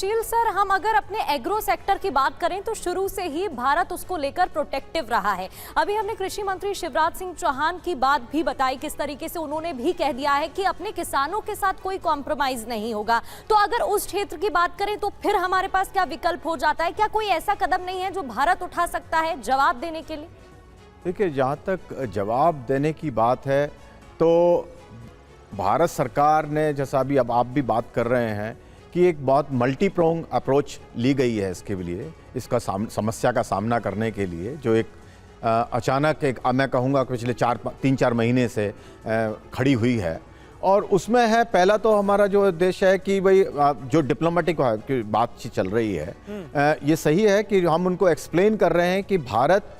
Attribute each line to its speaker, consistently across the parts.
Speaker 1: सुशील sir, हम अगर अपने एग्रो सेक्टर की बात करें तो शुरू से ही भारत उसको लेकर प्रोटेक्टिव रहा है। अभी हमने कृषि मंत्री शिवराज सिंह चौहान की बात भी बताई, किस तरीके से उन्होंने भी कह दिया है कि अपने किसानों के साथ कोई कॉम्प्रोमाइज नहीं होगा। तो अगर उस क्षेत्र की बात करें तो फिर हमारे पास क्या विकल्प हो जाता है? क्या कोई ऐसा कदम नहीं है जो भारत उठा सकता है जवाब देने के लिए?
Speaker 2: देखिए, जहाँ तक जवाब देने की बात है तो भारत सरकार ने, जैसा अभी अब आप भी बात कर रहे हैं, कि एक बहुत मल्टी प्रोंग अप्रोच ली गई है इसके लिए, इसका समस्या का सामना करने के लिए, जो एक अचानक एक मैं कहूँगा पिछले 3-4 महीने से खड़ी हुई है। और उसमें है, पहला तो हमारा जो उद्देश्य है कि भाई जो डिप्लोमेटिक बातचीत चल रही है, ये सही है कि हम उनको एक्सप्लेन कर रहे हैं कि भारत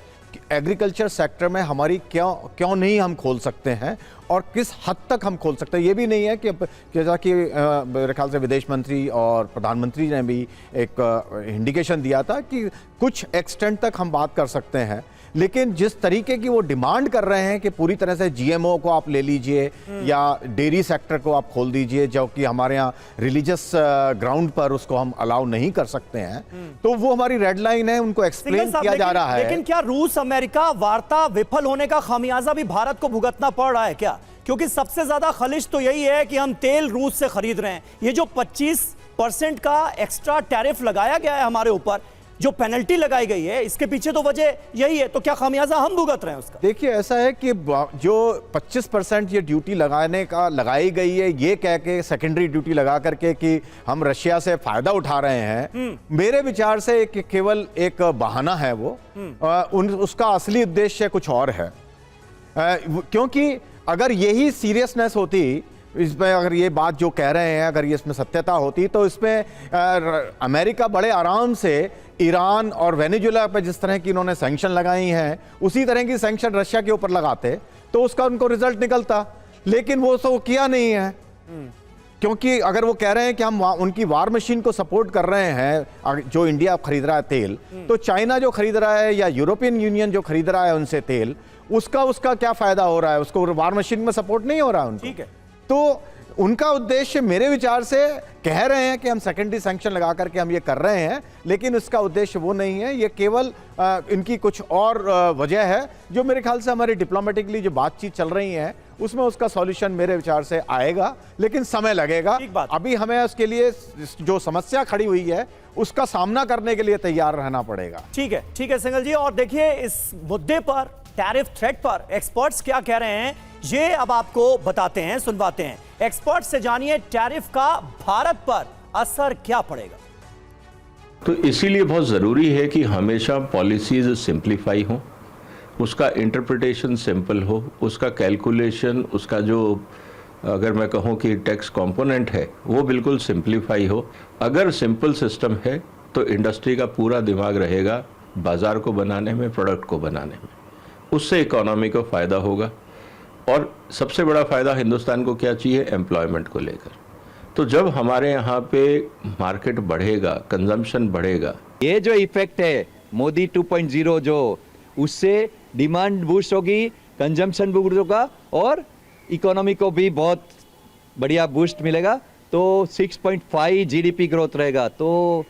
Speaker 2: एग्रीकल्चर सेक्टर में हमारी क्यों नहीं हम खोल सकते हैं और किस हद तक हम खोल सकते हैं। ये भी नहीं है कि जैसा कि मेरे ख्याल से विदेश मंत्री और प्रधानमंत्री ने भी एक इंडिकेशन दिया था कि कुछ एक्सटेंट तक हम बात कर सकते हैं, लेकिन जिस तरीके की वो डिमांड कर रहे हैं कि पूरी तरह से जीएमओ को आप ले लीजिए या डेयरी सेक्टर को आप खोल दीजिए, जो कि हमारे यहाँ रिलीजियस ग्राउंड पर उसको हम अलाउ नहीं कर सकते हैं, तो वो हमारी रेड लाइन है, उनको एक्सप्लेन किया जा रहा है।
Speaker 3: लेकिन क्या रूस अमेरिका वार्ता विफल होने का खामियाजा भी भारत को भुगतना पड़ रहा है क्या? क्योंकि सबसे ज्यादा खलिश तो यही है कि हम तेल रूस से खरीद रहे हैं। ये जो 25% का एक्स्ट्रा टैरिफ लगाया गया है हमारे ऊपर, जो पेनल्टी लगाई गई है, इसके पीछे तो वजह यही है। तो क्या खामियाजा हम भुगत रहे हैं उसका?
Speaker 2: देखिए, ऐसा है कि जो 25% ये ड्यूटी लगाई गई है, ये कह के सेकेंडरी ड्यूटी लगा करके कि हम रशिया से फायदा उठा रहे हैं, मेरे विचार से केवल एक बहाना है वो। उसका असली उद्देश्य कुछ और है। क्योंकि अगर यही सीरियसनेस होती इसमें, अगर ये बात जो कह रहे हैं अगर ये इसमें सत्यता होती, तो इसमें अमेरिका बड़े आराम से ईरान और वेनेजुएला पे जिस तरह की इन्होंने सैंक्शन लगाई हैं, उसी तरह की सैंक्शन रशिया के ऊपर लगाते तो उसका उनको रिजल्ट निकलता। लेकिन वो तो किया नहीं है, क्योंकि अगर वो कह रहे हैं कि हम उनकी वार मशीन को सपोर्ट कर रहे हैं, जो इंडिया खरीद रहा है तेल, तो चाइना जो खरीद रहा है या यूरोपियन यूनियन जो खरीद रहा है उनसे तेल, उसका क्या फायदा हो रहा है? उसको वार मशीन में सपोर्ट नहीं हो रहा है उनको। ठीक है, तो उनका उद्देश्य मेरे विचार से, कह रहे हैं कि हम सेकेंडरी सैंक्शन लगा करके हम ये कर रहे हैं, लेकिन इसका उद्देश्य वो नहीं है। ये केवल इनकी कुछ और वजह है, जो मेरे ख्याल से हमारी डिप्लोमेटिकली जो बातचीत चल रही है उसमें उसका सॉल्यूशन मेरे विचार से आएगा, लेकिन समय लगेगा। अभी हमें उसके लिए जो समस्या खड़ी हुई है उसका सामना करने के लिए तैयार रहना पड़ेगा।
Speaker 3: ठीक है सिंघल जी। और देखिए, इस मुद्दे पर, टैरिफ थ्रेट पर एक्सपर्ट्स क्या कह रहे हैं, ये अब आपको बताते हैं, सुनवाते हैं। एक्सपर्ट से जानिए टैरिफ का भारत पर असर क्या पड़ेगा।
Speaker 4: तो इसीलिए बहुत ज़रूरी है कि हमेशा पॉलिसीज सिंप्लीफाई हो, उसका इंटरप्रिटेशन सिंपल हो, उसका कैलकुलेशन, उसका जो अगर मैं कहूँ कि टैक्स कंपोनेंट है वो बिल्कुल सिंप्लीफाई हो। अगर सिंपल सिस्टम है तो इंडस्ट्री का पूरा दिमाग रहेगा बाज़ार को बनाने में, प्रोडक्ट को बनाने में, उससे इकोनॉमी को फ़ायदा होगा। और सबसे बड़ा फ़ायदा हिंदुस्तान को क्या चाहिए? एम्प्लॉयमेंट को लेकर। तो जब हमारे यहाँ पे मार्केट बढ़ेगा, कंजम्पशन बढ़ेगा,
Speaker 5: ये जो इफेक्ट है मोदी 2.0, जो उससे डिमांड बूस्ट होगी, कंजम्पशन बूस्ट होगा और इकोनॉमी को भी बहुत बढ़िया बूस्ट मिलेगा। तो 6.5 जीडीपी ग्रोथ रहेगा। तो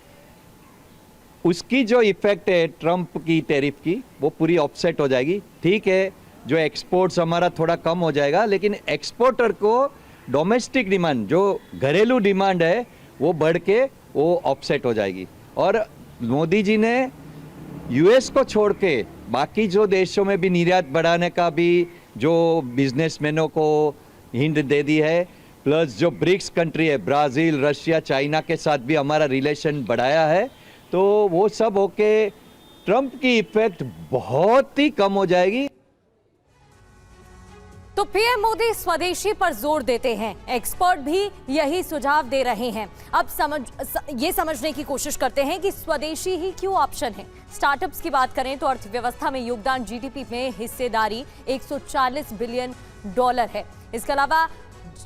Speaker 5: उसकी जो इफेक्ट है ट्रंप की टैरिफ की, वो पूरी ऑफसेट हो जाएगी। ठीक है, जो एक्सपोर्ट्स हमारा थोड़ा कम हो जाएगा, लेकिन एक्सपोर्टर को डोमेस्टिक डिमांड, जो घरेलू डिमांड है, वो बढ़ के वो ऑफसेट हो जाएगी। और मोदी जी ने यूएस को छोड़ के बाकी जो देशों में भी निर्यात बढ़ाने का भी जो बिजनेसमैनों को हिंट दे दी है, प्लस जो ब्रिक्स कंट्री है, ब्राज़ील, रशिया, चाइना के साथ भी हमारा रिलेशन बढ़ाया है, तो वो सब होके ट्रंप की इफेक्ट बहुत ही कम हो जाएगी।
Speaker 1: तो पीएम मोदी स्वदेशी पर जोर देते हैं, एक्सपर्ट भी यही सुझाव दे रहे हैं। अब ये समझने की कोशिश करते हैं कि स्वदेशी ही क्यों ऑप्शन है। स्टार्टअप्स की बात करें तो अर्थव्यवस्था में योगदान, जीडीपी में हिस्सेदारी $140 बिलियन है। इसके अलावा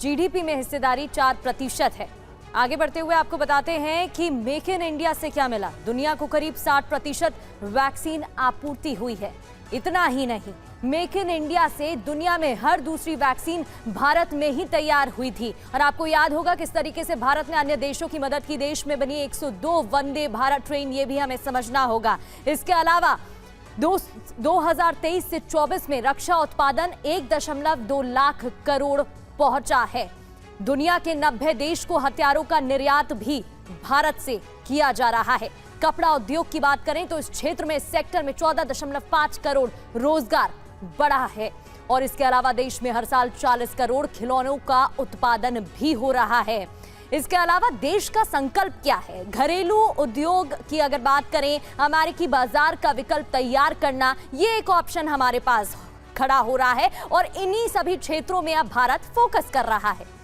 Speaker 1: जीडीपी में हिस्सेदारी 4% है। आगे बढ़ते हुए आपको बताते हैं कि मेक इन इंडिया से क्या मिला। दुनिया को करीब 60% वैक्सीन आपूर्ति हुई है। इतना ही नहीं, मेक इन इंडिया से दुनिया में हर दूसरी वैक्सीन भारत में ही तैयार हुई थी। और आपको याद होगा किस तरीके से भारत ने अन्य देशों की मदद की। देश में बनी 102 वंदे भारत ट्रेन, ये भी हमें समझना होगा। इसके अलावा 2023 से 24 में रक्षा उत्पादन 1.2 लाख करोड़ पहुंचा है। दुनिया के 90 देश को हथियारों का निर्यात भी भारत से किया जा रहा है। कपड़ा उद्योग की बात करें तो इस क्षेत्र में, इस सेक्टर में 14.5 करोड़ रोजगार बढ़ा है। और इसके अलावा देश में हर साल 40 करोड़ खिलौनों का उत्पादन भी हो रहा है। इसके अलावा देश का संकल्प क्या है? घरेलू उद्योग की अगर बात करें, अमेरिकी बाजार का विकल्प तैयार करना, ये एक ऑप्शन हमारे पास खड़ा हो रहा है और इन्हीं सभी क्षेत्रों में अब भारत फोकस कर रहा है।